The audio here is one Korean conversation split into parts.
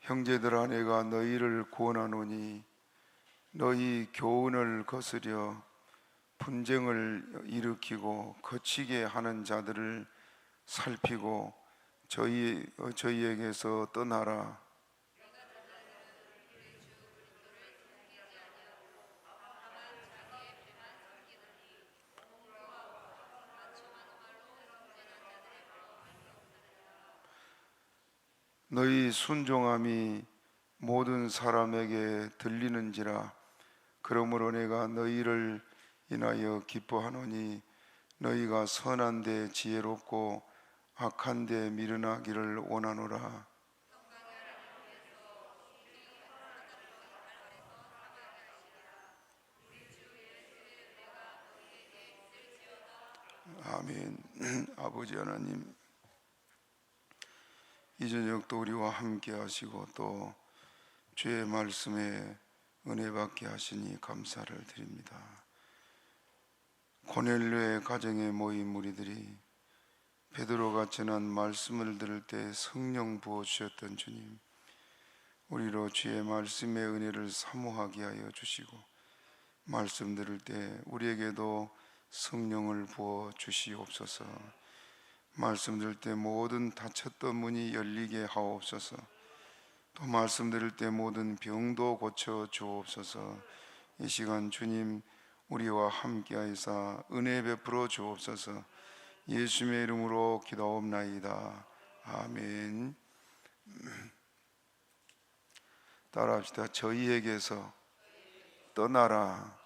형제들아, 내가 너희를 구원하노니 너희 교훈을 거스려 분쟁을 일으키고 거치게 하는 자들을 살피고 저희에게서 떠나라. 너희 순종함이 모든 사람에게 들리는지라. 그러므로 내가 너희를 인하여 기뻐하노니 너희가 선한 데 지혜롭고 악한 데 미련하기를 원하노라. 아멘. 아버지 하나님, 이 저녁도 우리와 함께 하시고 또 주의 말씀에 은혜 받게 하시니 감사를 드립니다. 고넬료의 가정에 모인 무리들이 베드로가 전한 말씀을 들을 때 성령 부어주셨던 주님, 우리로 주의 말씀의 은혜를 사모하게 하여 주시고 말씀 들을 때 우리에게도 성령을 부어 주시옵소서. 말씀 들을 때 모든 닫혔던 문이 열리게 하옵소서. 또 말씀 들을 때 모든 병도 고쳐 주옵소서. 이 시간 주님 우리와 함께 하시사 은혜 베풀어 주옵소서. 예수님의 이름으로 기도옵나이다. 아멘. 따라합시다. 저희에게서 떠나라.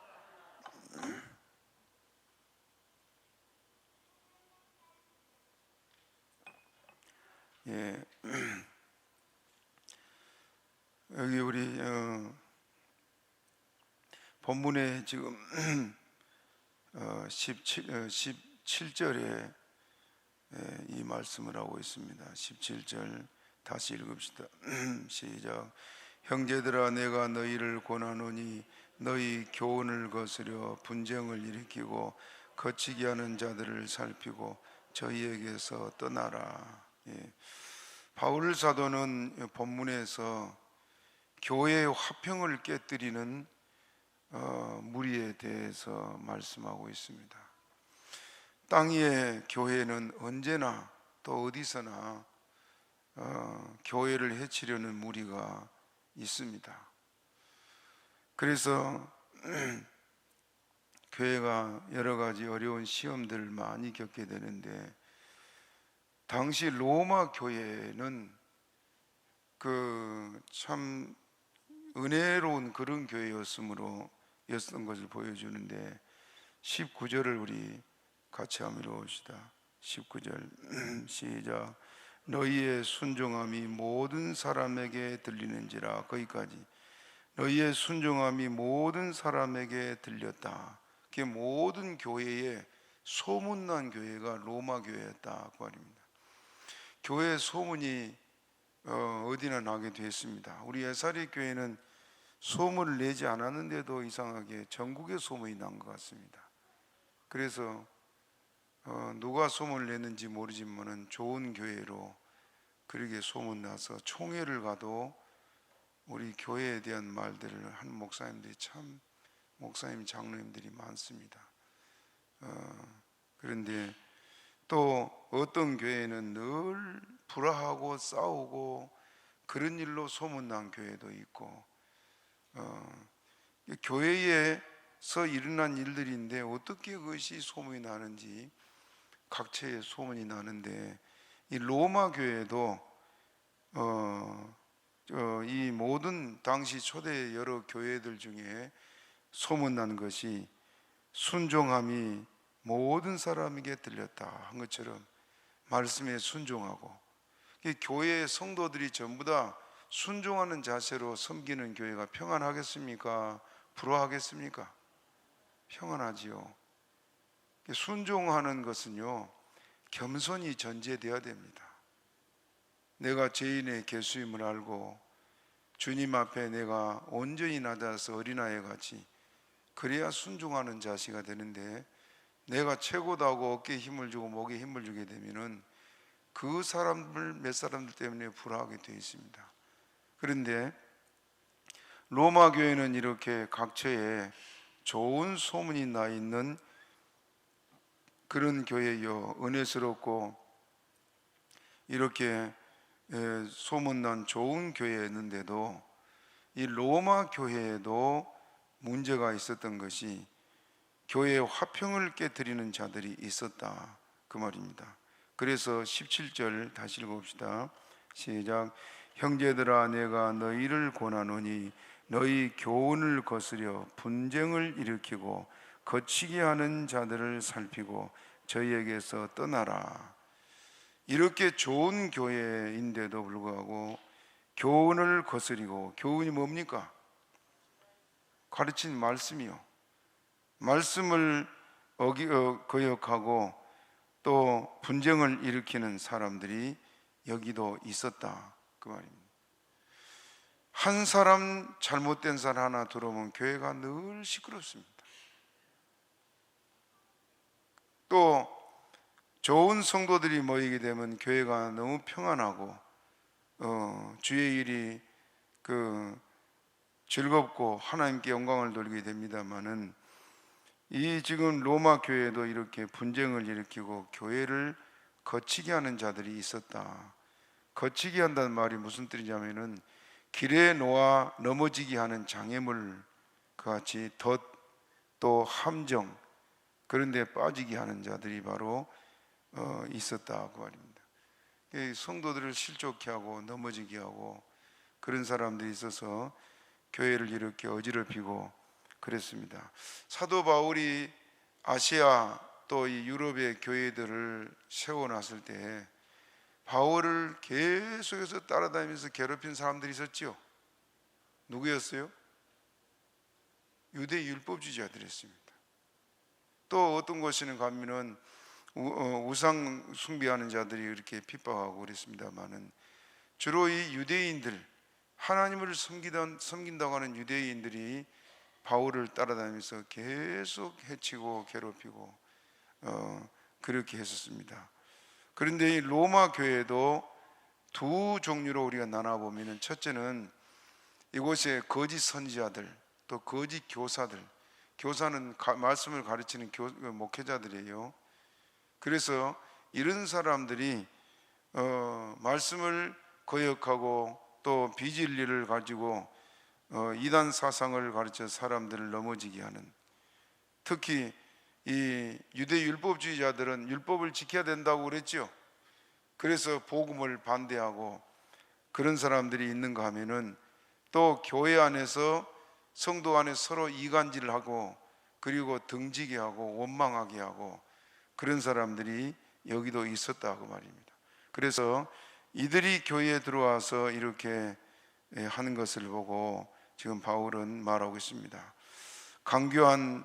예. 여기 우리 본문에 지금 17절에 이 말씀을 하고 있습니다. 17절 다시 읽읍시다. 시작. 형제들아, 내가 너희를 권하노니 너희 교훈을 거스려 분쟁을 일으키고 거치게 하는 자들을 살피고 저희에게서 떠나라. 예. 바울 사도는 본문에서 교회의 화평을 깨뜨리는 무리에 대해서 말씀하고 있습니다. 땅 위의 교회는 언제나 또 어디서나 교회를 해치려는 무리가 있습니다. 그래서 교회가 여러 가지 어려운 시험들을 많이 겪게 되는데, 당시 로마 교회는 참 은혜로운 그런 교회였던 것을 보여주는데, 19절을 우리 같이 한번 읽어봅시다. 19절 시작. 너희의 순종함이 모든 사람에게 들리는지라. 거기까지. 너희의 순종함이 모든 사람에게 들렸다. 그게 모든 교회에 소문난 교회가 로마 교회였다고 말입니다. 교회의 소문이 어디나 나게 됐습니다. 우리 예사리 교회는 소문을 내지 않았는데도 이상하게 전국에 소문이 난 것 같습니다. 그래서 누가 소문을 냈는지 모르지만은 좋은 교회로 그렇게 소문나서 총회를 가도 우리 교회에 대한 말들을 하는 목사님들이 참 목사님 장로님들이 많습니다. 그런데 또 어떤 교회는 늘 불화하고 싸우고 그런 일로 소문난 교회도 있고, 교회에서 일어난 일들인데 어떻게 그것이 소문이 나는지 각처에 소문이 나는데, 이 로마 교회도 이 모든 당시 초대 여러 교회들 중에 소문난 것이 순종함이 모든 사람에게 들렸다 한 것처럼 말씀에 순종하고, 교회의 성도들이 전부 다 순종하는 자세로 섬기는 교회가 평안하겠습니까? 불화하겠습니까? 평안하지요. 순종하는 것은요, 겸손이 전제되어야 됩니다. 내가 죄인의 개수임을 알고 주님 앞에 내가 온전히 낮아서 어린아이 같이, 그래야 순종하는 자세가 되는데, 내가 최고다고 어깨에 힘을 주고 목에 힘을 주게 되면은 그 사람들 몇 사람들 때문에 불화하게 되어 있습니다. 그런데 로마 교회는 이렇게 각처에 좋은 소문이 나 있는 그런 교회요, 은혜스럽고 이렇게 소문난 좋은 교회였는데도 이 로마 교회에도 문제가 있었던 것이 교회의 화평을 깨뜨리는 자들이 있었다, 그 말입니다. 그래서 17절 다시 읽어봅시다. 시작. 형제들아, 내가 너희를 권하노니 너희 교훈을 거스려 분쟁을 일으키고 거치게 하는 자들을 살피고 저희에게서 떠나라. 이렇게 좋은 교회인데도 불구하고 교훈을 거스리고, 교훈이 뭡니까? 가르친 말씀이요, 말씀을 거역하고 또 분쟁을 일으키는 사람들이 여기도 있었다, 그 말입니다. 한 사람 잘못된 살 하나 들어오면 교회가 늘 시끄럽습니다. 또 좋은 성도들이 모이게 되면 교회가 너무 평안하고 주의 일이 즐겁고 하나님께 영광을 돌리게 됩니다만은, 이 지금 로마 교회도 이렇게 분쟁을 일으키고 교회를 거치게 하는 자들이 있었다. 거치게 한다는 말이 무슨 뜻이냐면은 길에 놓아 넘어지게 하는 장애물 같이 덫, 또 함정, 그런 데 빠지게 하는 자들이 바로 있었다, 그 말입니다. 성도들을 실족케 하고 넘어지게 하고 그런 사람들이 있어서 교회를 이렇게 어지럽히고 그랬습니다. 사도 바울이 아시아 또 이 유럽의 교회들을 세워놨을 때 바울을 계속해서 따라다니면서 괴롭힌 사람들이 있었죠. 누구였어요? 유대 율법주의자들이었습니다. 또 어떤 곳에는 가면은 우상 숭배하는 자들이 이렇게 핍박하고 그랬습니다만은, 주로 이 유대인들, 하나님을 섬긴다고 하는 유대인들이 바울을 따라다니면서 계속 해치고 괴롭히고 그렇게 했었습니다. 그런데 이 로마 교회도 두 종류로 우리가 나눠보면, 첫째는 이곳에 거짓 선지자들, 또 거짓 교사들, 교사는 말씀을 가르치는 목회자들이에요. 그래서 이런 사람들이 말씀을 거역하고 또 비진리를 가지고 이단 사상을 가르쳐 사람들을 넘어지게 하는, 특히 이 유대 율법주의자들은 율법을 지켜야 된다고 그랬죠. 그래서 복음을 반대하고 그런 사람들이 있는가 하면은, 또 교회 안에서 성도 안에 서로 이간질을 하고 그리고 등지게 하고 원망하게 하고 그런 사람들이 여기도 있었다고 말입니다. 그래서 이들이 교회에 들어와서 이렇게 하는 것을 보고 지금 바울은 말하고 있습니다. 강교한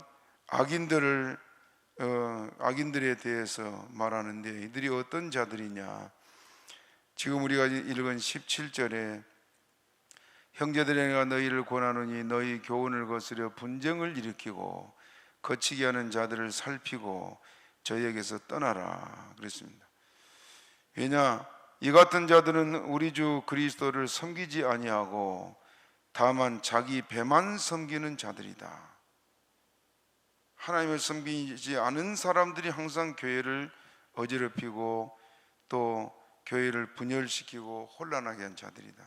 악인들에 대해서 말하는데, 이들이 어떤 자들이냐. 지금 우리가 읽은 17절에 형제들아, 내가 너희를 권하노니 너희 교훈을 거스려 분쟁을 일으키고 거치게 하는 자들을 살피고 저희에게서 떠나라 그랬습니다. 왜냐, 이 같은 자들은 우리 주 그리스도를 섬기지 아니하고 다만 자기 배만 섬기는 자들이다. 하나님을 섬기지 않은 사람들이 항상 교회를 어지럽히고 또 교회를 분열시키고 혼란하게 한 자들이다.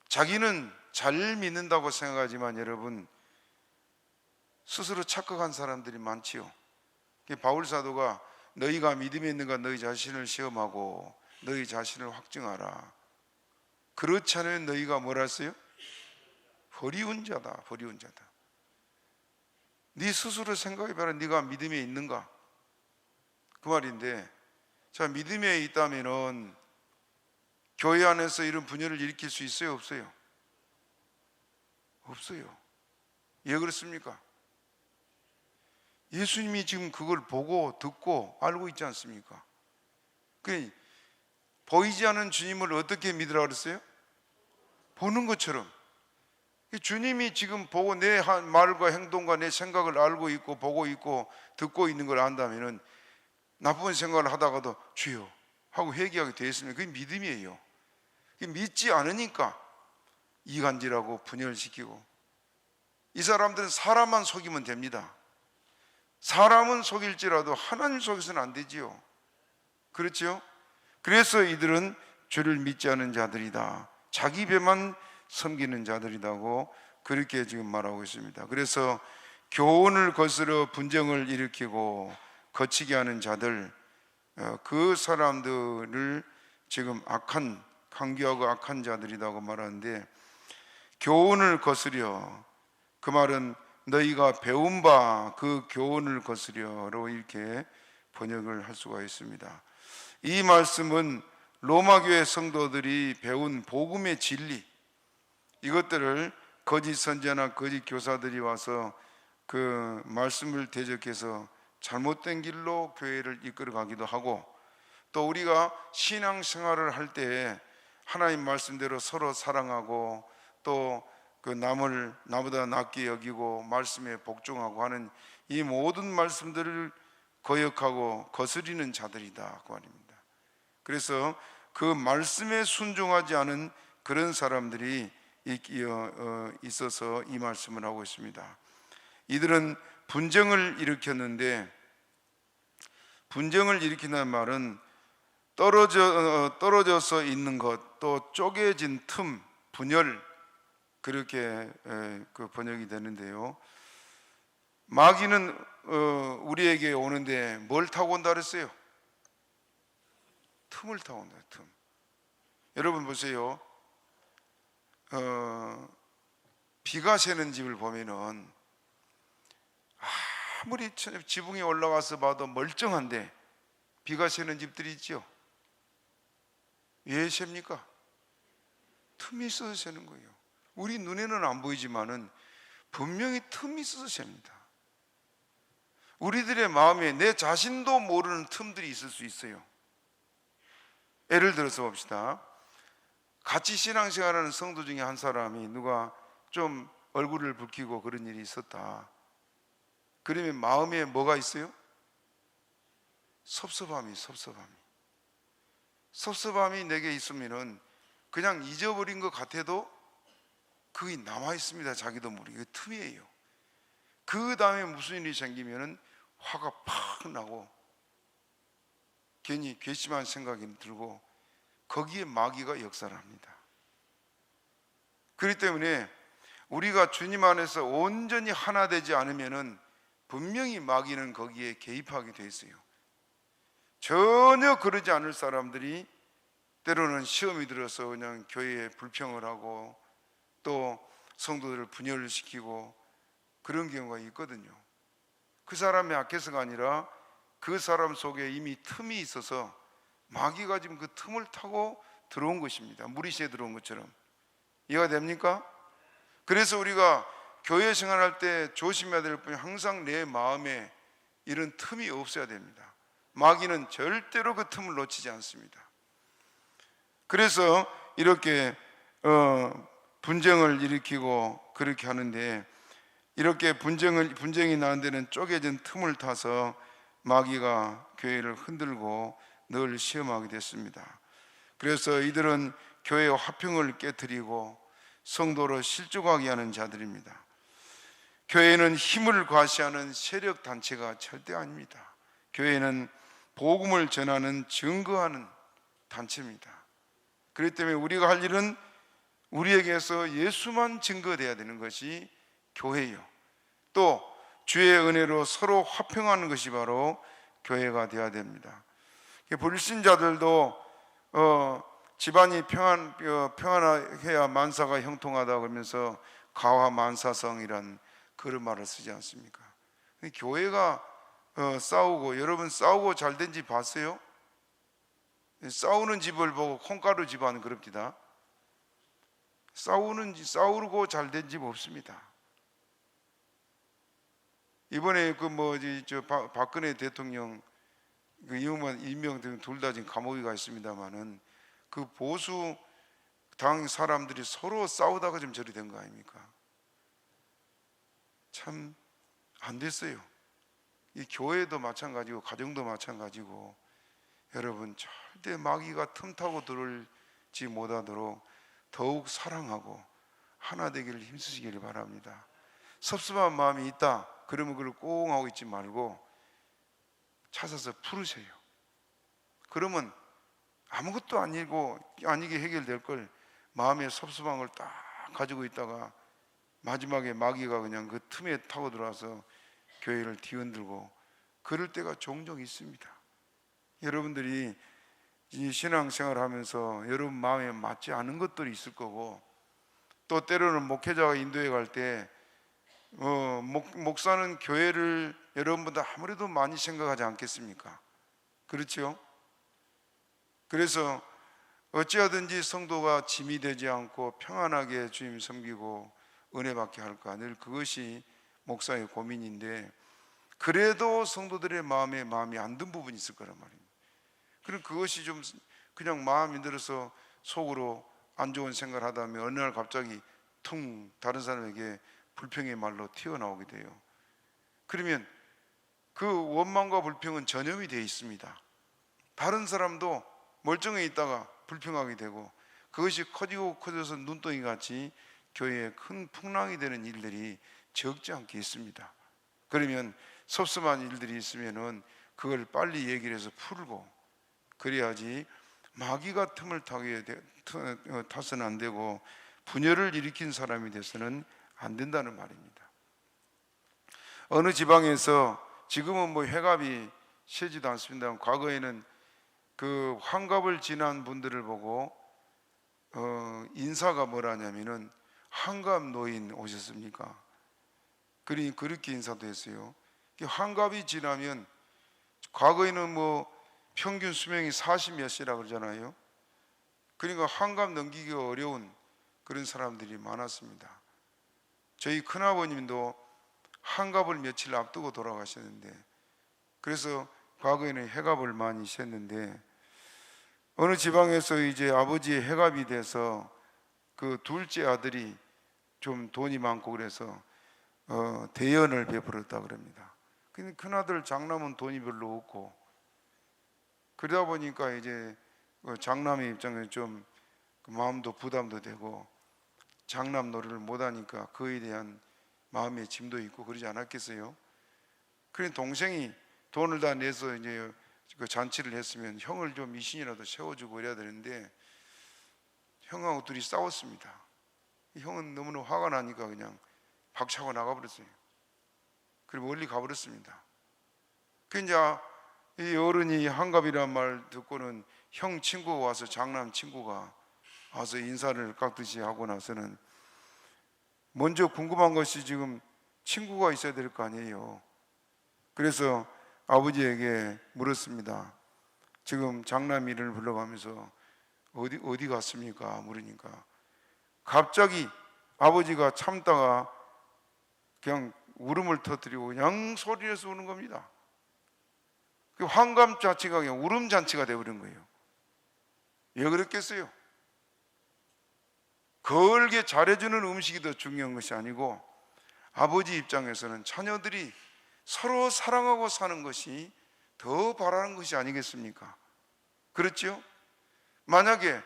자기는 잘 믿는다고 생각하지만 여러분, 스스로 착각한 사람들이 많지요. 바울 사도가 너희가 믿음이 있는가 너희 자신을 시험하고 너희 자신을 확증하라. 그렇지 않으면 너희가 뭐라 했어요? 버리운 자다, 버리운 자다. 네 스스로 생각해봐라. 네가 믿음에 있는가? 그 말인데, 자, 믿음에 있다면은 교회 안에서 이런 분열을 일으킬 수 있어요, 없어요? 없어요. 왜 그렇습니까? 예수님이 지금 그걸 보고 듣고 알고 있지 않습니까? 보이지 않는 주님을 어떻게 믿으라 그랬어요? 보는 것처럼. 주님이 지금 보고 내 말과 행동과 내 생각을 알고 있고 보고 있고 듣고 있는 걸 안다면은 나쁜 생각을 하다가도 주여 하고 회개하게 되어 있으면 그게 믿음이에요. 믿지 않으니까 이간질하고 분열시키고, 이 사람들은 사람만 속이면 됩니다. 사람은 속일지라도 하나님 속여서는 안 되지요. 그렇죠? 그래서 이들은 주를 믿지 않은 자들이다, 자기 배만 섬기는 자들이라고 그렇게 지금 말하고 있습니다. 그래서 교훈을 거스러 분쟁을 일으키고 거치게 하는 자들, 그 사람들을 지금 악한, 강교하고 악한 자들이라고 말하는데, 교훈을 거스려, 그 말은 너희가 배운 바 그 교훈을 거스려로 이렇게 번역을 할 수가 있습니다. 이 말씀은 로마교회 성도들이 배운 복음의 진리, 이것들을 거짓 선지자나 거짓 교사들이 와서 그 말씀을 대적해서 잘못된 길로 교회를 이끌어가기도 하고, 또 우리가 신앙생활을 할 때 하나님 말씀대로 서로 사랑하고 또 그 남을 나보다 낫게 여기고 말씀에 복종하고 하는 이 모든 말씀들을 거역하고 거스리는 자들이다 그 말입니다. 그래서 그 말씀에 순종하지 않은 그런 사람들이 있어서 이 말씀을 하고 있습니다. 이들은 분쟁을 일으켰는데, 분쟁을 일으킨다는 말은 떨어져서 있는 것, 또 쪼개진 틈, 분열, 그렇게 그 번역이 되는데요. 마귀는 우리에게 오는데 뭘 타고 온다 그랬어요? 틈을 타고 온다. 틈. 여러분 보세요. 비가 새는 집을 보면은 아무리 지붕에 올라가서 봐도 멀쩡한데 비가 새는 집들이 있죠. 왜 셉니까? 틈이 있어서 새는 거예요. 우리 눈에는 안 보이지만은 분명히 틈이 있어서 셉니다. 우리들의 마음에 내 자신도 모르는 틈들이 있을 수 있어요. 예를 들어서 봅시다. 같이 신앙생활하는 성도 중에 한 사람이 누가 좀 얼굴을 붉히고 그런 일이 있었다. 그러면 마음에 뭐가 있어요? 섭섭함이 내게 있으면은 그냥 잊어버린 것 같아도 그게 남아 있습니다. 자기도 모르게. 틈이에요. 그 다음에 무슨 일이 생기면은 화가 팍 나고 괜히 괘씸한 생각이 들고 거기에 마귀가 역사를 합니다. 그렇기 때문에 우리가 주님 안에서 온전히 하나 되지 않으면은 분명히 마귀는 거기에 개입하게 돼 있어요. 전혀 그러지 않을 사람들이 때로는 시험이 들어서 그냥 교회에 불평을 하고 또 성도들을 분열을 시키고 그런 경우가 있거든요. 그 사람의 악해서가 아니라 그 사람 속에 이미 틈이 있어서 마귀가 지금 그 틈을 타고 들어온 것입니다. 무리시에 들어온 것처럼. 이해가 됩니까? 그래서 우리가 교회 생활할 때 조심해야 될 분이 항상 내 마음에 이런 틈이 없어야 됩니다. 마귀는 절대로 그 틈을 놓치지 않습니다. 그래서 이렇게 분쟁을 일으키고 그렇게 하는데, 이렇게 분쟁이 나는 데는 쪼개진 틈을 타서 마귀가 교회를 흔들고 늘 시험하게 됐습니다. 그래서 이들은 교회의 화평을 깨뜨리고 성도로 실족하게 하는 자들입니다. 교회는 힘을 과시하는 세력 단체가 절대 아닙니다. 교회는 복음을 전하는 증거하는 단체입니다. 그렇기 때문에 우리가 할 일은 우리에게서 예수만 증거되어야 되는 것이 교회예요. 또 주의 은혜로 서로 화평하는 것이 바로 교회가 되어야 됩니다. 불신자들도 집안이 평안해야 만사가 형통하다 그러면서 가화만사성이란 그런 말을 쓰지 않습니까? 교회가 싸우고, 여러분 싸우고 잘 된 집 봤어요? 싸우는 집을 보고 콩가루 집안은 그럽니다. 싸우고 잘 된 집 없습니다. 이번에 박근혜 대통령 이명박 대통령 둘 다 지금 감옥에 가 있습니다만은 그 보수 당 사람들이 서로 싸우다가 좀 저리 된 거 아닙니까? 참 안 됐어요. 이 교회도 마찬가지고 가정도 마찬가지고 여러분 절대 마귀가 틈타고 들어올지 못하도록 더욱 사랑하고 하나 되기를 힘쓰시기를 바랍니다. 섭섭한 마음이 있다 그러면 그걸 꽁 하고 있지 말고 찾아서 풀으세요. 그러면 아무것도 아니게 해결될 걸 마음의 섭섭한 걸 딱 가지고 있다가 마지막에 마귀가 그냥 그 틈에 타고 들어와서 교회를 뒤흔들고 그럴 때가 종종 있습니다. 여러분들이 이 신앙생활을 하면서 여러분 마음에 맞지 않은 것들이 있을 거고 또 때로는 목회자가 인도해 갈 때 목사는 교회를 여러분보다 아무래도 많이 생각하지 않겠습니까? 그렇죠? 그래서 어찌하든지 성도가 짐이 되지 않고 평안하게 주님 섬기고 은혜 받게 할까 늘 그것이 목사의 고민인데 그래도 성도들의 마음이 안 든 부분이 있을 거란 말입니다. 그럼 그것이 좀 그냥 마음이 들어서 속으로 안 좋은 생각을 하다 보면 어느 날 갑자기 퉁 다른 사람에게 불평의 말로 튀어나오게 돼요. 그러면 그 원망과 불평은 전염이 되어 있습니다. 다른 사람도 멀쩡해 있다가 불평하게 되고 그것이 커져서 눈덩이 같이 교회에 큰 풍랑이 되는 일들이 적지 않게 있습니다. 그러면 섭섭한 일들이 있으면은 그걸 빨리 얘기를 해서 풀고 그래야지 마귀가 틈을 타서는 안 되고 분열을 일으킨 사람이 돼서는 안 된다는 말입니다. 어느 지방에서 지금은 뭐 회갑이 세지도 않습니다. 과거에는 그 환갑을 지난 분들을 보고 인사가 뭐라냐면은 환갑 노인 오셨습니까? 그렇게 인사도 했어요. 환갑이 지나면 과거에는 뭐 평균 수명이 40몇이라 그러잖아요. 그러니까 환갑 넘기기가 어려운 그런 사람들이 많았습니다. 저희 큰아버님도 환갑을 며칠 앞두고 돌아가셨는데 그래서 과거에는 해갑을 많이 셌는데 어느 지방에서 이제 아버지의 해갑이 돼서 그 둘째 아들이 좀 돈이 많고 그래서 대연을 베풀었다 그럽니다. 근데 큰아들 장남은 돈이 별로 없고 그러다 보니까 이제 장남의 입장에서 좀 마음도 부담도 되고 장남 노릇을 못하니까 그에 대한 마음의 짐도 있고 그러지 않았겠어요? 그래 동생이 돈을 다 내서 이제 그 잔치를 했으면 형을 좀 이신이라도 세워주고 이래야 되는데 형하고 둘이 싸웠습니다. 형은 너무나 화가 나니까 그냥 박차고 나가버렸어요. 그리고 멀리 가버렸습니다. 그 이제 이 어른이 환갑이라는 말 듣고는 형 친구가 와서 장남 친구가 와서 인사를 깍듯이 하고 나서는 먼저 궁금한 것이 지금 친구가 있어야 될 거 아니에요. 그래서 아버지에게 물었습니다. 지금 장남이를 불러가면서 어디 갔습니까? 물으니까 갑자기 아버지가 참다가 그냥 울음을 터뜨리고 그냥 소리내서 우는 겁니다. 그 환갑 자체가 그냥 울음 잔치가 되어버린 거예요. 왜 그랬겠어요? 걸게 잘해주는 음식이 더 중요한 것이 아니고 아버지 입장에서는 자녀들이 서로 사랑하고 사는 것이 더 바라는 것이 아니겠습니까? 그렇죠? 만약에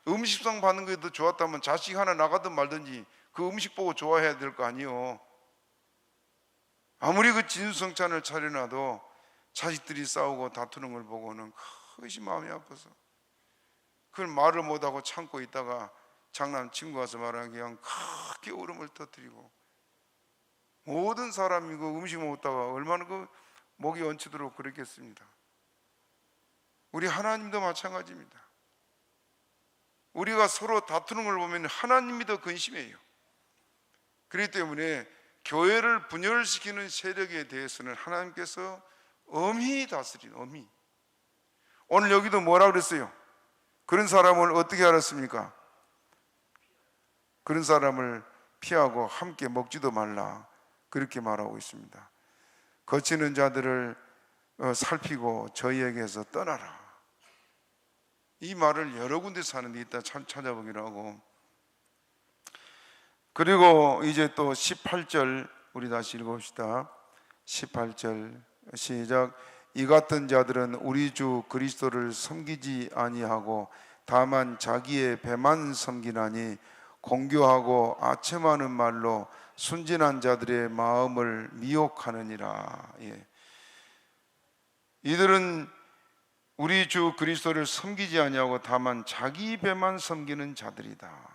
음식상 받는 게 더 좋았다면 자식 하나 나가든 말든지 그 음식 보고 좋아해야 될 거 아니에요. 아무리 그 진수성찬을 차려놔도 자식들이 싸우고 다투는 걸 보고는 그것이 마음이 아파서 그걸 말을 못하고 참고 있다가 장남 친구 와서 말하는 게 그냥 크게 울음을 터뜨리고 모든 사람이 그 음식 먹다가 얼마나 그 목이 얹히도록 그랬겠습니다. 우리 하나님도 마찬가지입니다. 우리가 서로 다투는 걸 보면 하나님이 더 근심해요. 그렇기 때문에 교회를 분열시키는 세력에 대해서는 하나님께서 엄히 다스린 엄히. 오늘 여기도 뭐라 그랬어요? 그런 사람을 어떻게 알았습니까? 그런 사람을 피하고 함께 먹지도 말라 그렇게 말하고 있습니다. 거치는 자들을 살피고 저희에게서 떠나라. 이 말을 여러 군데서 하는데 이따 찾아보기로 하고 그리고 이제 또 18절 우리 다시 읽어봅시다. 18절 시작. 이 같은 자들은 우리 주 그리스도를 섬기지 아니하고 다만 자기의 배만 섬기나니 공교하고 아첨하는 말로 순진한 자들의 마음을 미혹하느니라. 예. 이들은 우리 주 그리스도를 섬기지 아니하고 다만 자기 배만 섬기는 자들이다.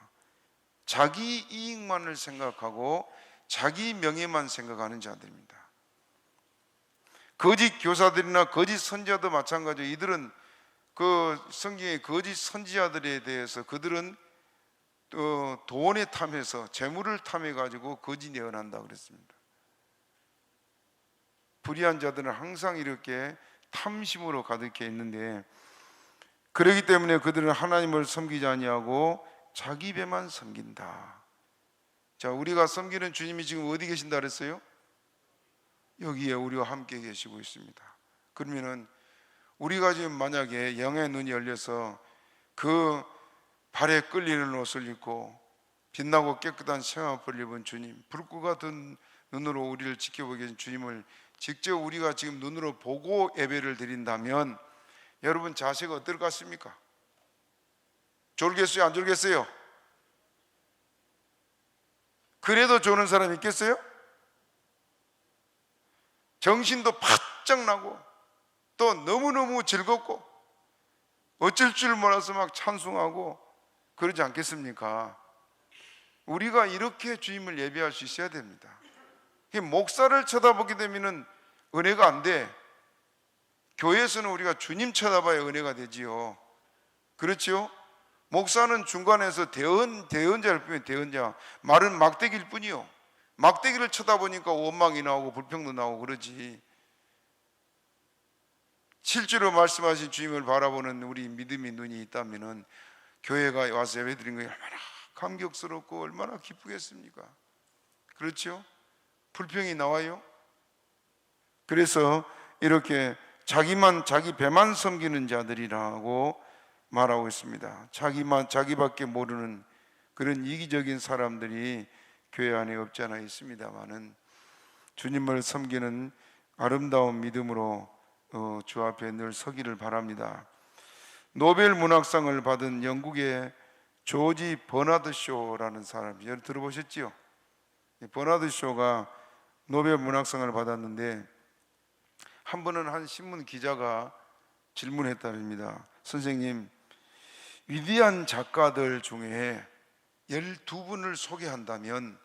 자기 이익만을 생각하고 자기 명예만 생각하는 자들입니다. 거짓 교사들이나 거짓 선지자도 마찬가지예요. 이들은 그 성경의 거짓 선지자들에 대해서 그들은 돈에 탐해서 재물을 탐해 가지고 거짓 예언한다 그랬습니다. 불의한 자들은 항상 이렇게 탐심으로 가득해 있는데, 그렇기 때문에 그들은 하나님을 섬기지 아니하고 자기 배만 섬긴다. 자, 우리가 섬기는 주님이 지금 어디 계신다 그랬어요? 여기에 우리와 함께 계시고 있습니다. 그러면은 우리가 지금 만약에 영의 눈이 열려서 그 발에 끌리는 옷을 입고 빛나고 깨끗한 생화복을 입은 주님, 불꽃 같은 눈으로 우리를 지켜보고 계신 주님을 직접 우리가 지금 눈으로 보고 예배를 드린다면 여러분 자세가 어떨 것 같습니까? 졸겠어요? 안 졸겠어요? 그래도 조는 사람이 있겠어요? 정신도 바짝 나고 또 너무너무 즐겁고 어쩔 줄 몰라서 막 찬송하고 그러지 않겠습니까? 우리가 이렇게 주님을 예배할 수 있어야 됩니다. 목사를 쳐다보게 되면 은혜가 안 돼. 교회에서는 우리가 주님 쳐다봐야 은혜가 되지요. 그렇죠? 목사는 중간에서 대언자일 뿐이에요. 대언자. 말은 막대기일 뿐이요. 막대기를 쳐다보니까 원망이 나오고 불평도 나오고 그러지. 실제로 말씀하신 주님을 바라보는 우리 믿음의 눈이 있다면 교회가 와서 예배드린 것이 얼마나 감격스럽고 얼마나 기쁘겠습니까? 그렇죠? 불평이 나와요. 그래서 이렇게 자기 배만 섬기는 자들이라고 말하고 있습니다. 자기밖에 모르는 그런 이기적인 사람들이 교회 안에 없지 않아 있습니다만은 주님을 섬기는 아름다운 믿음으로 주 앞에 늘 서기를 바랍니다. 노벨 문학상을 받은 영국의 조지 버나드 쇼라는 사람이, 여러분 들어보셨지요? 버나드 쇼가 노벨 문학상을 받았는데 한 번은 한 신문 기자가 질문했답니다. 선생님, 위대한 작가들 중에 12분을 소개한다면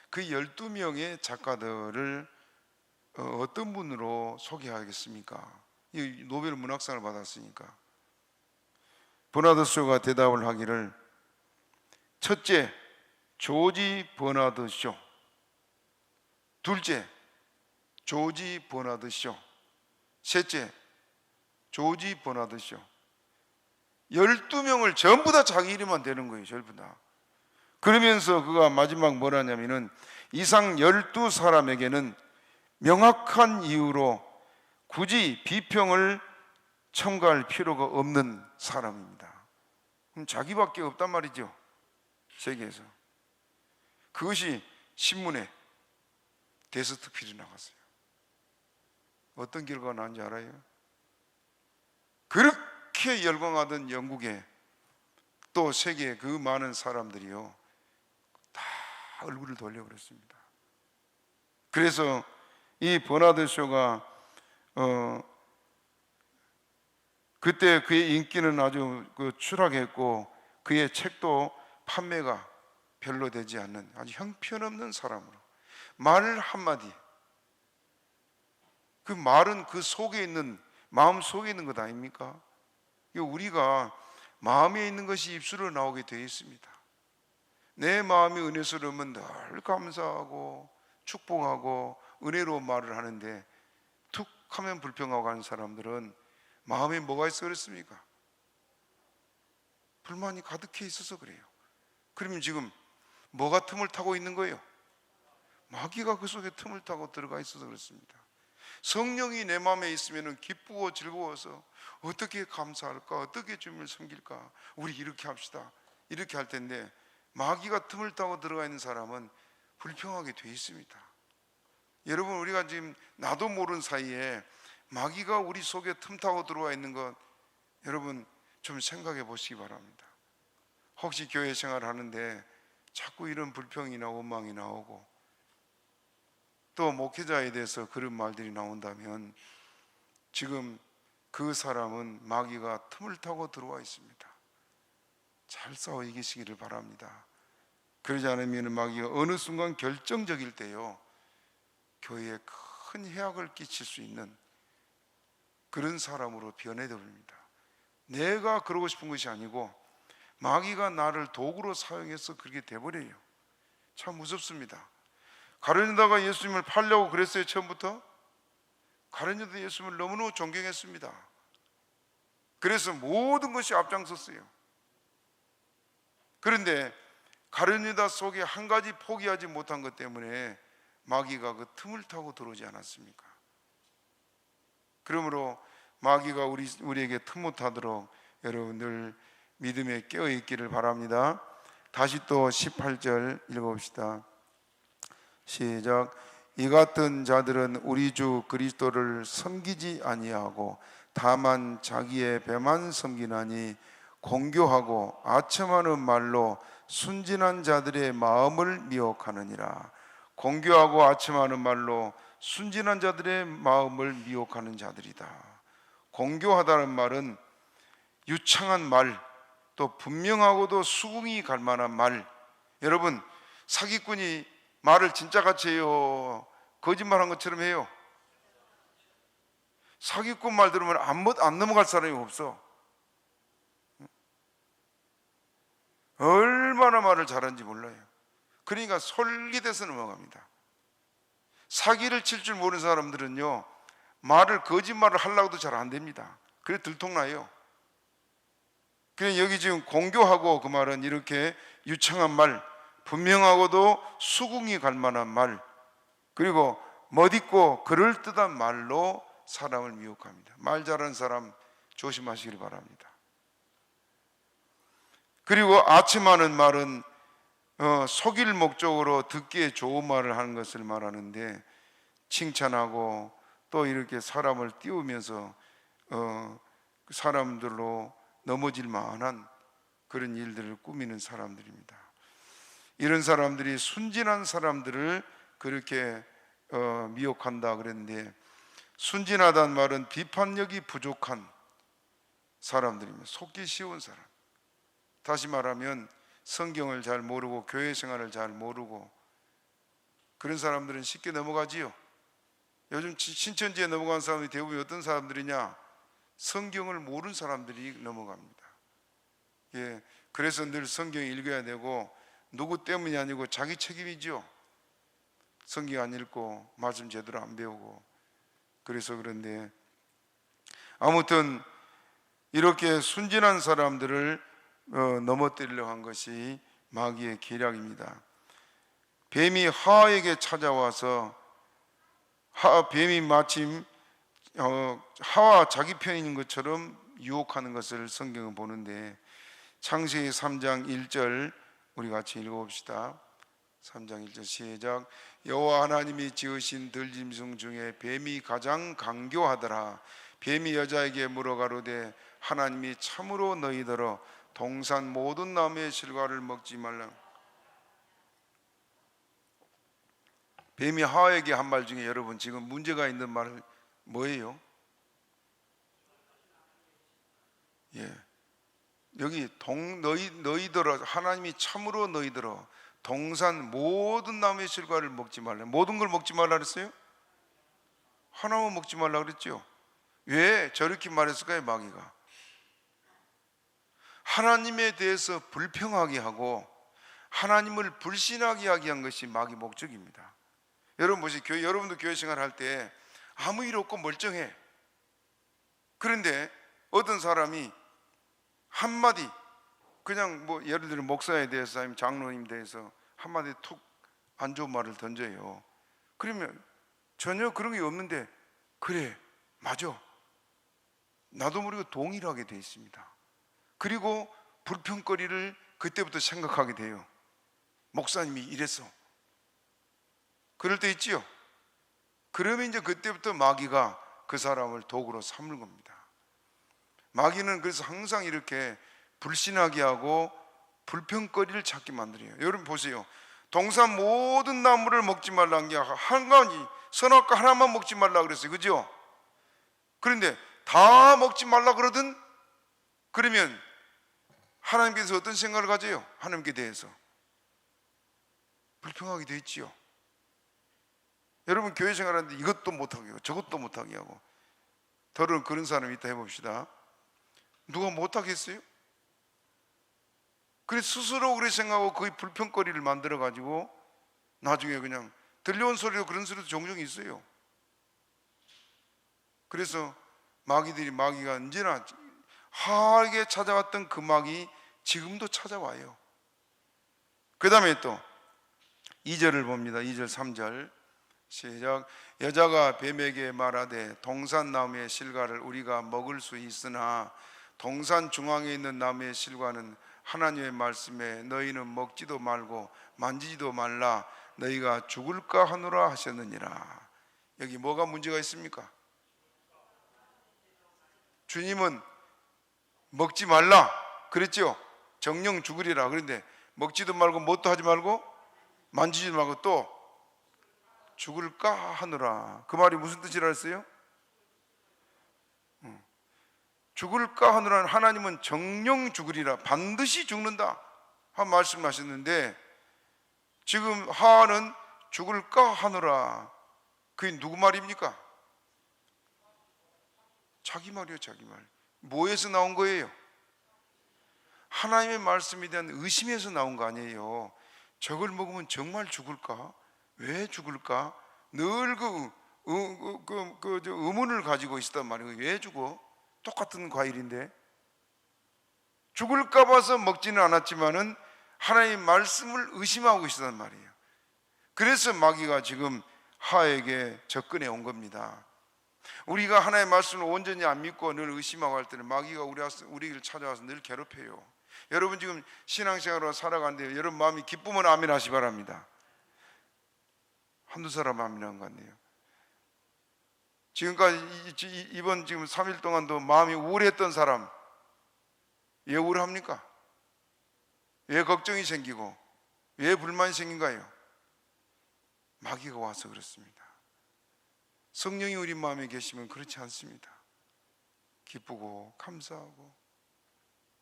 그 12명의 작가들을 어떤 분으로 소개하겠습니까? 이 노벨 문학상을 받았으니까. 버나드 쇼가 대답을 하기를, 첫째, 조지 버나드 쇼. 둘째, 조지 버나드 쇼. 셋째, 조지 버나드 쇼. 12명을 전부 다 자기 이름만 대는 거예요. 전부 다. 그러면서 그가 마지막 뭐라냐면은 이상 12사람에게는 명확한 이유로 굳이 비평을 첨가할 필요가 없는 사람입니다. 그럼 자기밖에 없단 말이죠. 세계에서. 그것이 신문에 데스트필이 나갔어요. 어떤 결과가 나온지 알아요? 그렇게 열광하던 영국에 또 세계의 그 많은 사람들이요 다 얼굴을 돌려버렸습니다. 그래서 이 버나드 쇼가 그때 그의 인기는 아주 추락했고 그의 책도 판매가 별로 되지 않는 아주 형편없는 사람으로, 말 한마디, 그 말은 그 속에 있는, 마음 속에 있는 것 아닙니까? 우리가 마음에 있는 것이 입술로 나오게 되어 있습니다. 내 마음이 은혜스러우면 늘 감사하고 축복하고 은혜로운 말을 하는데 툭 하면 불평하고 하는 사람들은 마음에 뭐가 있어 그렇습니까? 불만이 가득해 있어서 그래요. 그러면 지금 뭐가 틈을 타고 있는 거예요? 마귀가 그 속에 틈을 타고 들어가 있어서 그렇습니다. 성령이 내 마음에 있으면 기쁘고 즐거워서 어떻게 감사할까, 어떻게 주님을 섬길까, 우리 이렇게 합시다, 이렇게 할 텐데 마귀가 틈을 타고 들어가 있는 사람은 불평하게 돼 있습니다. 여러분, 우리가 지금 나도 모르는 사이에 마귀가 우리 속에 틈타고 들어와 있는 것, 여러분 좀 생각해 보시기 바랍니다. 혹시 교회 생활을 하는데 자꾸 이런 불평이나 원망이 나오고 또 목회자에 대해서 그런 말들이 나온다면 지금 그 사람은 마귀가 틈을 타고 들어와 있습니다. 잘 싸워 이기시기를 바랍니다. 그러지 않으면 마귀가 어느 순간 결정적일 때요, 교회에 큰 해악을 끼칠 수 있는 그런 사람으로 변해버립니다. 내가 그러고 싶은 것이 아니고 마귀가 나를 도구로 사용해서 그렇게 돼버려요. 참 무섭습니다. 가룟유다가 예수님을 팔려고 그랬어요. 처음부터 가룟유다 예수님을 너무너무 존경했습니다. 그래서 모든 것이 앞장섰어요. 그런데 가룟유다 속에 한 가지 포기하지 못한 것 때문에 마귀가 그 틈을 타고 들어오지 않았습니까? 그러므로 마귀가 우리에게 틈 못 타도록 여러분들 믿음에 깨어 있기를 바랍니다. 다시 또 18절 읽어봅시다. 시작. 이 같은 자들은 우리 주 그리스도를 섬기지 아니하고 다만 자기의 배만 섬기나니 공교하고 아첨하는 말로 순진한 자들의 마음을 미혹하느니라. 공교하고 아첨하는 말로 순진한 자들의 마음을 미혹하는 자들이다. 공교하다는 말은 유창한 말, 또 분명하고도 수긍이 갈 만한 말. 여러분, 사기꾼이 말을 진짜같이 해요, 거짓말한 것처럼 해요? 사기꾼 말 들으면 안 넘어갈 사람이 없어. 얼마나 말을 잘하는지 몰라요. 그러니까 솔깃해서 넘어갑니다. 사기를 칠 줄 모르는 사람들은요, 말을 거짓말을 하려고도 잘 안 됩니다. 그래 들통나요. 그래 여기 지금 공교하고 그 말은 이렇게 유창한 말, 분명하고도 수긍이 갈 만한 말, 그리고 멋있고 그럴듯한 말로 사람을 미혹합니다. 말 잘하는 사람 조심하시길 바랍니다. 그리고 아첨하는 말은 속일 목적으로 듣기에 좋은 말을 하는 것을 말하는데, 칭찬하고 또 이렇게 사람을 띄우면서 사람들로 넘어질 만한 그런 일들을 꾸미는 사람들입니다. 이런 사람들이 순진한 사람들을 그렇게 미혹한다 그랬는데, 순진하다는 말은 비판력이 부족한 사람들입니다. 속기 쉬운 사람. 다시 말하면 성경을 잘 모르고 교회 생활을 잘 모르고 그런 사람들은 쉽게 넘어가지요. 요즘 신천지에 넘어간 사람들이 대부분 어떤 사람들이냐? 성경을 모르는 사람들이 넘어갑니다. 예, 그래서 늘 성경 읽어야 되고, 누구 때문이 아니고 자기 책임이죠. 성경 안 읽고 말씀 제대로 안 배우고. 그래서 그런데 아무튼 이렇게 순진한 사람들을 넘어뜨리려고 한 것이 마귀의 계략입니다. 뱀이 하와에게 찾아와서 뱀이 마침 하와 자기 편인 것처럼 유혹하는 것을 성경은 보는데, 창세기 3장 1절 우리 같이 읽어봅시다. 3장 1절 시작. 여호와 하나님이 지으신 들짐승 중에 뱀이 가장 강교하더라. 뱀이 여자에게 물어가로되 하나님이 참으로 너희더러 동산 모든 나무의 실과를 먹지 말라. 뱀이 하와에게 한 말 중에 여러분 지금 문제가 있는 말 뭐예요? 예, 여기 너희더러 하나님이 참으로 너희더러 동산 모든 나무의 실과를 먹지 말라. 모든 걸 먹지 말라 그랬어요? 하나만 먹지 말라 그랬죠. 왜 저렇게 말했을까요? 마귀가 하나님에 대해서 불평하게 하고 하나님을 불신하게 하게 한 것이 마귀 목적입니다. 여러분 보세요. 여러분도 교회 생활할 때 아무 일 없고 멀쩡해. 그런데 어떤 사람이 한마디, 그냥 뭐 예를 들어 목사에 대해서 아니면 장로님 대해서 한마디 툭 안 좋은 말을 던져요. 그러면 전혀 그런 게 없는데, 그래 맞아, 나도 모르게 동의를 하게 돼 있습니다. 그리고 불평거리를 그때부터 생각하게 돼요. 목사님이 이랬어. 그럴 때 있지요. 그러면 이제 그때부터 마귀가 그 사람을 도구로 삼는 겁니다. 마귀는 그래서 항상 이렇게 불신하게 하고 불평거리를 찾게 만들어요. 여러분 보세요. 동산 모든 나무를 먹지 말라는 게 한 가지, 선악과 하나만 먹지 말라 그랬어요. 그죠? 그런데 다 먹지 말라 그러든, 그러면 하나님께서 어떤 생각을 가져요? 하나님께 대해서 불평하게 돼 있지요. 여러분 교회 생활하는데 이것도 못하게 하고 저것도 못하게 하고, 더러운 그런 사람이 있다 해봅시다. 누가 못하겠어요? 그래 스스로 그렇게 생각하고 거의 불평거리를 만들어 가지고 나중에 그냥 들려온 소리로 그런 소리도 종종 있어요. 그래서 마귀가 언제나 하게 찾아왔던 그 마귀 지금도 찾아와요. 그 다음에 또 2절을 봅니다. 2절 3절 시작. 여자가 뱀에게 말하되 동산 나무의 실과를 우리가 먹을 수 있으나 동산 중앙에 있는 나무의 실과는 하나님의 말씀에 너희는 먹지도 말고 만지지도 말라 너희가 죽을까 하노라 하셨느니라. 여기 뭐가 문제가 있습니까? 주님은 먹지 말라 그랬죠? 정령 죽으리라. 그런데 먹지도 말고 뭣도 하지 말고 만지지도 말고 또 죽을까 하노라. 그 말이 무슨 뜻이라 했어요? 죽을까 하노라는, 하나님은 정령 죽으리라, 반드시 죽는다 한 말씀하셨는데, 지금 하와는 죽을까 하노라. 그게 누구 말입니까? 자기 말이요. 자기 말. 뭐에서 나온 거예요? 하나님의 말씀에 대한 의심에서 나온 거 아니에요. 저걸 먹으면 정말 죽을까? 왜 죽을까? 늘 의문을 가지고 있었단 말이에요. 왜 죽어? 똑같은 과일인데. 죽을까 봐서 먹지는 않았지만은 하나님의 말씀을 의심하고 있었단 말이에요. 그래서 마귀가 지금 하에게 접근해 온 겁니다. 우리가 하나님의 말씀을 온전히 안 믿고 늘 의심하고 할 때는 마귀가 우리를 찾아와서 늘 괴롭혀요. 여러분 지금 신앙생활로 살아가는데 여러분 마음이 기쁘면 아멘 하시 바랍니다. 한두 사람 아멘한 것 같네요. 지금까지 이번 지금 3일 동안도 마음이 우울했던 사람, 왜 우울합니까? 왜 걱정이 생기고 왜 불만이 생긴가요? 마귀가 와서 그렇습니다. 성령이 우리 마음에 계시면 그렇지 않습니다. 기쁘고 감사하고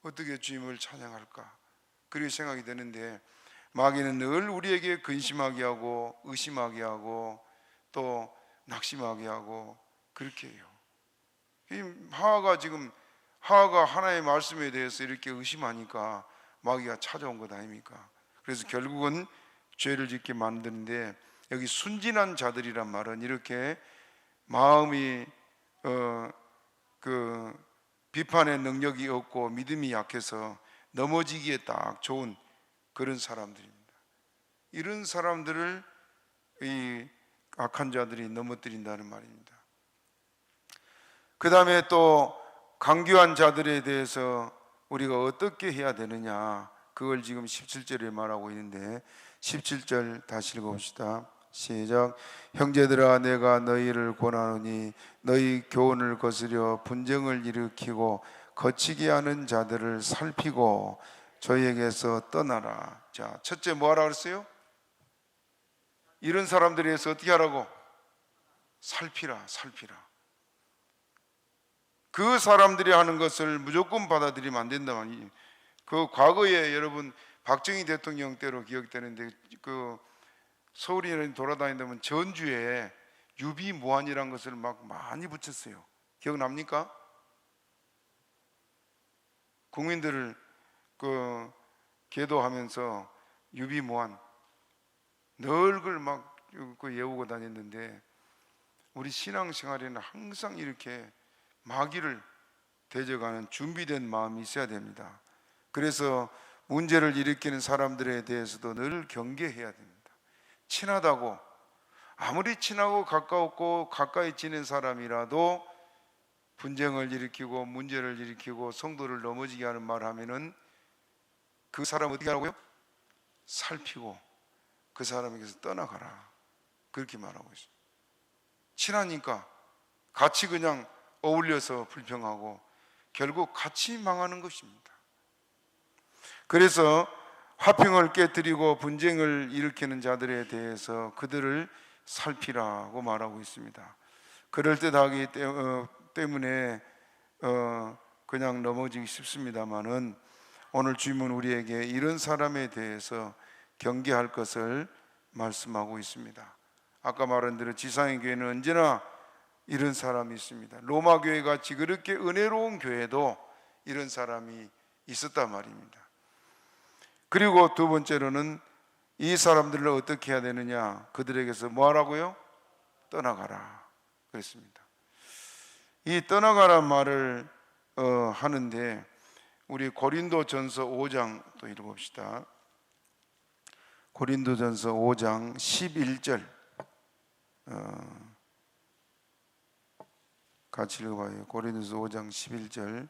어떻게 주님을 찬양할까 그렇게 생각이 되는데, 마귀는 늘 우리에게 근심하게 하고 의심하게 하고 또 낙심하게 하고 그렇게 해요. 하와가 하나님의 말씀에 대해서 이렇게 의심하니까 마귀가 찾아온 것 아닙니까? 그래서 결국은 죄를 짓게 만드는데, 여기 순진한 자들이란 말은 이렇게 마음이 비판의 능력이 없고 믿음이 약해서 넘어지기에 딱 좋은 그런 사람들입니다. 이런 사람들을 이 악한 자들이 넘어뜨린다는 말입니다. 그 다음에 또 강교한 자들에 대해서 우리가 어떻게 해야 되느냐, 그걸 지금 17절에 말하고 있는데 17절 다시 읽어봅시다. 시작. 형제들아 내가 너희를 권하노니 너희 교훈을 거스려 분쟁을 일으키고 거치게 하는 자들을 살피고 저희에게서 떠나라. 자, 첫째 뭐 하라 그랬어요? 이런 사람들에 대해서 어떻게 하라고? 살피라. 그 사람들이 하는 것을 무조건 받아들이면 안 된다만, 그 과거에 여러분 박정희 대통령 때로 기억되는데, 그 서울에 돌아다니다면 전주에 유비무환이라는 것을 막 많이 붙였어요. 기억납니까? 국민들을 계도하면서 유비무환 늘 그걸 막 외우고 다녔는데, 우리 신앙생활에는 항상 이렇게 마귀를 대적하는 준비된 마음이 있어야 됩니다. 그래서 문제를 일으키는 사람들에 대해서도 늘 경계해야 됩니다. 친하다고, 아무리 친하고 가까웠고 가까이 지낸 사람이라도 분쟁을 일으키고 문제를 일으키고 성도를 넘어지게 하는 말 하면은 그 사람 어떻게 하라고요? 살피고 그 사람에게서 떠나가라, 그렇게 말하고 있습니다. 친하니까 같이 그냥 어울려서 불평하고 결국 같이 망하는 것입니다. 그래서 화평을 깨뜨리고 분쟁을 일으키는 자들에 대해서 그들을 살피라고 말하고 있습니다. 그럴듯하기 때문에 그냥 넘어지기 쉽습니다만은 오늘 주님은 우리에게 이런 사람에 대해서 경계할 것을 말씀하고 있습니다. 아까 말한 대로 지상의 교회는 언제나 이런 사람이 있습니다. 로마 교회 같이 그렇게 은혜로운 교회도 이런 사람이 있었단 말입니다. 그리고 두 번째로는 이 사람들을 어떻게 해야 되느냐, 그들에게서 뭐 하라고요? 떠나가라 그랬습니다. 이 떠나가라 말을 하는데 우리 고린도전서 5장 또 읽어봅시다. 고린도전서 5장 11절 같이 읽어봐요. 고린도전서 5장 11절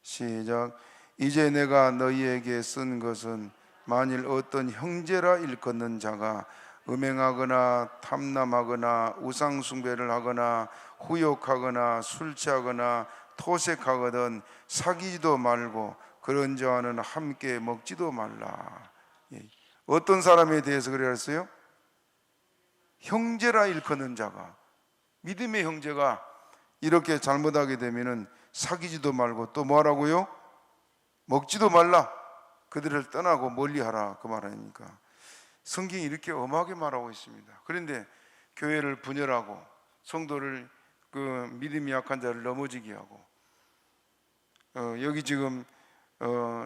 시작. 이제 내가 너희에게 쓴 것은 만일 어떤 형제라 일컫는 자가 음행하거나 탐남하거나 우상숭배를 하거나 후욕하거나 술 취하거나 토색하거든 사귀지도 말고 그런 자와는 함께 먹지도 말라. 어떤 사람에 대해서 그랬어요? 형제라 일컫는 자가, 믿음의 형제가 이렇게 잘못하게 되면은 사귀지도 말고 또 뭐하라고요? 먹지도 말라. 그들을 떠나고 멀리하라 그 말 아닙니까? 성경이 이렇게 엄하게 말하고 있습니다. 그런데 교회를 분열하고 성도를 그 믿음이 약한 자를 넘어지게 하고 여기 지금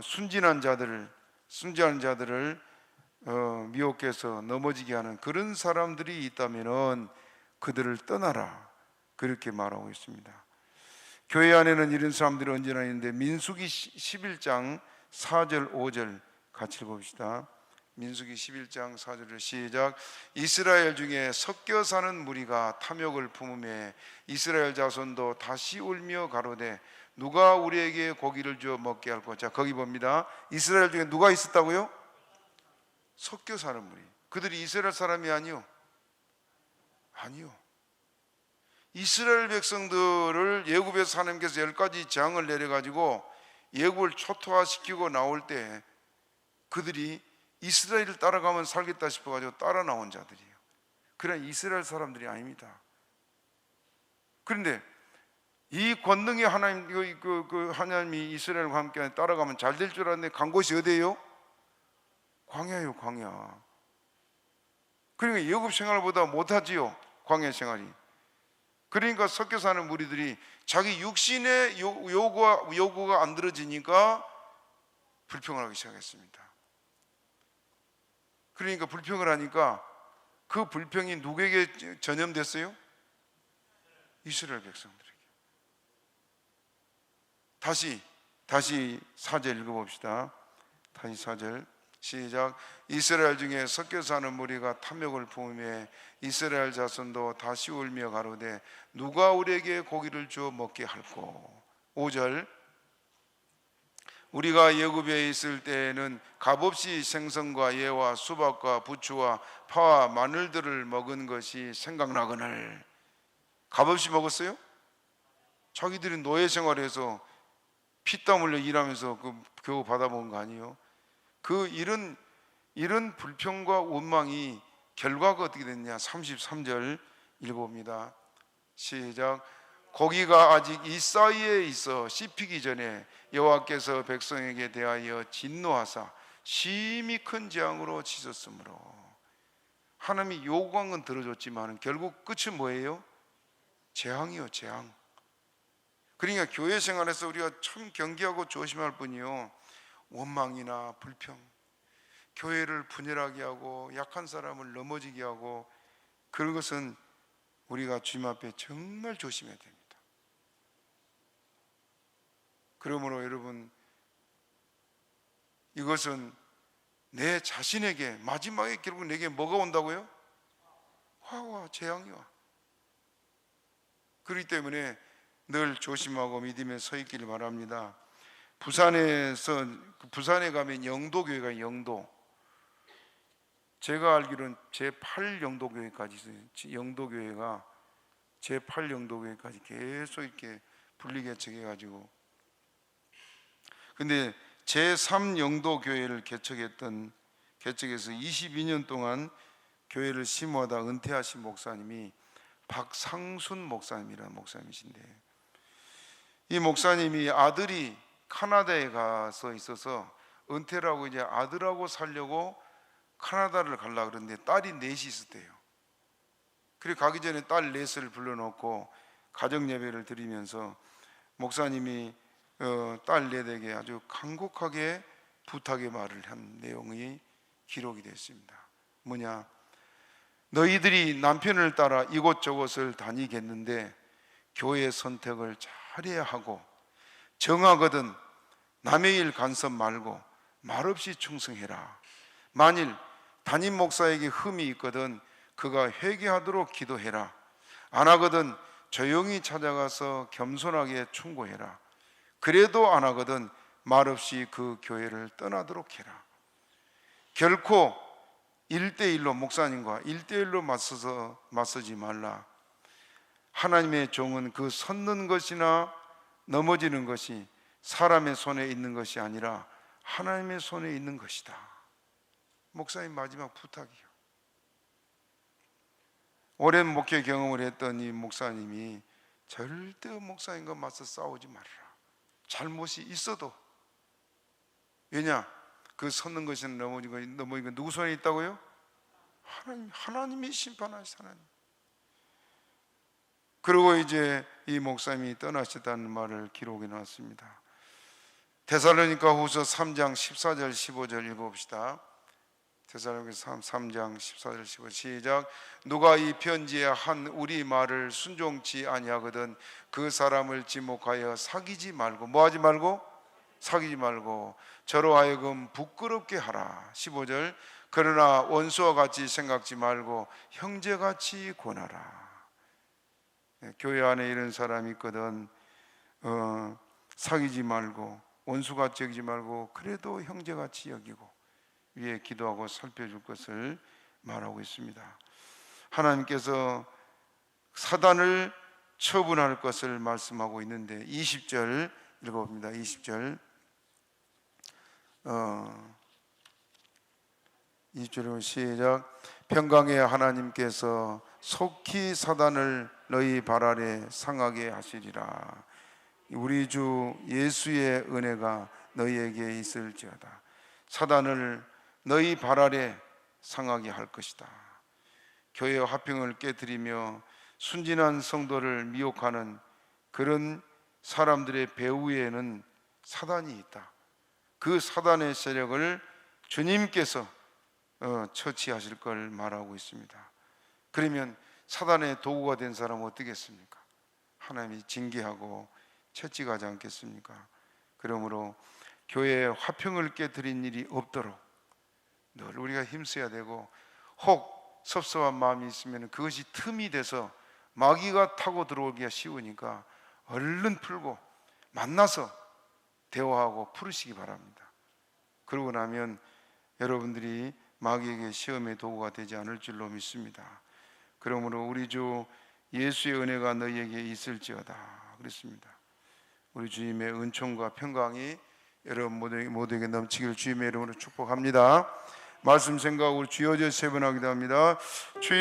순진한 자들을 미혹해서 넘어지게 하는 그런 사람들이 있다면은 그들을 떠나라 그렇게 말하고 있습니다. 교회 안에는 이런 사람들이 언제나 있는데 민수기 11장 4절 5절 같이 읽어봅시다. 민수기 11장 4절을 시작. 이스라엘 중에 섞여 사는 무리가 탐욕을 품음에 이스라엘 자손도 다시 울며 가로되 누가 우리에게 고기를 주어 먹게 할꼬. 자, 거기 봅니다. 이스라엘 중에 누가 있었다고요? 섞여 사는 무리. 그들이 이스라엘 사람이 아니요. 이스라엘 백성들을 애굽에서 하나님께서 10가지 재앙을 내려가지고 애굽을 초토화시키고 나올 때 그들이 이스라엘을 따라가면 살겠다 싶어가지고 따라 나온 자들이에요. 그냥 이스라엘 사람들이 아닙니다. 그런데 이 권능의 하나님, 하나님이 이스라엘과 함께 따라가면 잘 될 줄 알았는데 간 곳이 어디예요? 광야예요, 광야. 그러니까 애굽 생활보다 못하지요, 광야 생활이. 그러니까 섞여 사는 무리들이 자기 육신의 요구가 안 들어지니까 불평을 하기 시작했습니다. 그러니까 불평을 하니까 그 불평이 누구에게 전염됐어요? 이스라엘 백성들에게. 다시 4절 읽어봅시다. 다시 4절 시작. 이스라엘 중에 섞여 사는 무리가 탐욕을 품으며 이스라엘 자손도 다시 울며 가로되 누가 우리에게 고기를 주어 먹게 할꼬. 5절 우리가 애굽에 있을 때에는 값없이 생선과 예와 수박과 부추와 파와 마늘들을 먹은 것이 생각나거늘. 값없이 먹었어요? 자기들이 노예 생활해서 피땀 흘려 일하면서 겨우 받아먹은 거 아니에요? 이런 불평과 원망이 결과가 어떻게 됐냐? 33절 읽어봅니다. 시작. 고기가 아직 이 사이에 있어 씹히기 전에 여호와께서 백성에게 대하여 진노하사 심히 큰 재앙으로 치셨으므로. 하나님이 요구한 건 들어줬지만 결국 끝이 뭐예요? 재앙이요, 재앙. 그러니까 교회 생활에서 우리가 참 경계하고 조심할 뿐이요, 원망이나 불평, 교회를 분열하게 하고 약한 사람을 넘어지게 하고 그런 것은 우리가 주님 앞에 정말 조심해야 됩니다. 그러므로 여러분, 이것은 내 자신에게 마지막에 결국 내게 뭐가 온다고요? 화와 재앙이 와. 그렇기 때문에 늘 조심하고 믿음에 서 있기를 바랍니다. 부산에 가면 영도교회가 영도 제가 알기로는 제8영도교회까지 있어요. 영도교회가 제8영도교회까지 계속 이렇게 분리개척해가지고, 근데 제3영도교회를 개척해서 22년 동안 교회를 심호하다 은퇴하신 목사님이 박상순 목사님이라는 목사님이신데, 이 목사님이 아들이 카나다에 가서 있어서 은퇴라고 이제 아들하고 살려고 카나다를 가려고 그러는데 딸이 넷이 있었대요. 그리고 가기 전에 딸 넷을 불러놓고 가정 예배를 드리면서 목사님이 딸 넷에게 아주 간곡하게 부탁의 말을 한 내용이 기록이 됐습니다. 뭐냐? 너희들이 남편을 따라 이곳저곳을 다니겠는데 교회 선택을 잘해야 하고, 정하거든 남의 일 간섭 말고 말없이 충성해라. 만일 담임 목사에게 흠이 있거든 그가 회개하도록 기도해라. 안 하거든 조용히 찾아가서 겸손하게 충고해라. 그래도 안 하거든 말없이 그 교회를 떠나도록 해라. 결코 1대1로 목사님과 1대1로 맞서지 말라. 하나님의 종은 그 섰는 것이나 넘어지는 것이 사람의 손에 있는 것이 아니라 하나님의 손에 있는 것이다. 목사님 마지막 부탁이요. 오랜 목회 경험을 했던 이 목사님이 절대 목사님과 맞서 싸우지 말아라. 잘못이 있어도. 왜냐? 그 섰는 것이나 넘어지는 것 누구 손에 있다고요? 하나님이 심판하신 하나님. 그리고 이제 이 목사님이 떠나셨다는 말을 기록해 놨습니다. 데살로니가 후서 3장 14절 15절 읽어봅시다. 데살로니가 3장 14절 15절 시작. 누가 이 편지에 한 우리 말을 순종치 아니하거든 그 사람을 지목하여 사귀지 말고, 뭐하지 말고? 사귀지 말고 저로 하여금 부끄럽게 하라. 15절. 그러나 원수와 같이 생각지 말고 형제같이 권하라. 교회 안에 이런 사람이 있거든. 사귀지 말고 원수같이 여기지 말고 그래도 형제같이 여기고 위에 기도하고 살펴줄 것을 말하고 있습니다. 하나님께서 사단을 처분할 것을 말씀하고 있는데 20절 읽어봅니다. 20절 20절 시작. 평강의 하나님께서 속히 사단을 너희 발 아래 상하게 하시리라. 우리 주 예수의 은혜가 너희에게 있을지어다. 사단을 너희 발 아래 상하게 할 것이다. 교회 화평을 깨뜨리며 순진한 성도를 미혹하는 그런 사람들의 배후에는 사단이 있다. 그 사단의 세력을 주님께서 처치하실 걸 말하고 있습니다. 그러면 사단의 도구가 된 사람은 어떻겠습니까? 하나님이 징계하고 채찍하지 않겠습니까? 그러므로 교회의 화평을 깨뜨린 일이 없도록 늘 우리가 힘써야 되고, 혹 섭섭한 마음이 있으면 그것이 틈이 돼서 마귀가 타고 들어오기가 쉬우니까 얼른 풀고 만나서 대화하고 풀으시기 바랍니다. 그러고 나면 여러분들이 마귀에게 시험의 도구가 되지 않을 줄로 믿습니다. 그러므로 우리 주 예수의 은혜가 너희에게 있을지어다 그랬습니다. 우리 주님의 은총과 평강이 여러분 모두에게 넘치기를 주님의 이름으로 축복합니다. 말씀 생각하고 주여 세 번 하기도 합니다. 주여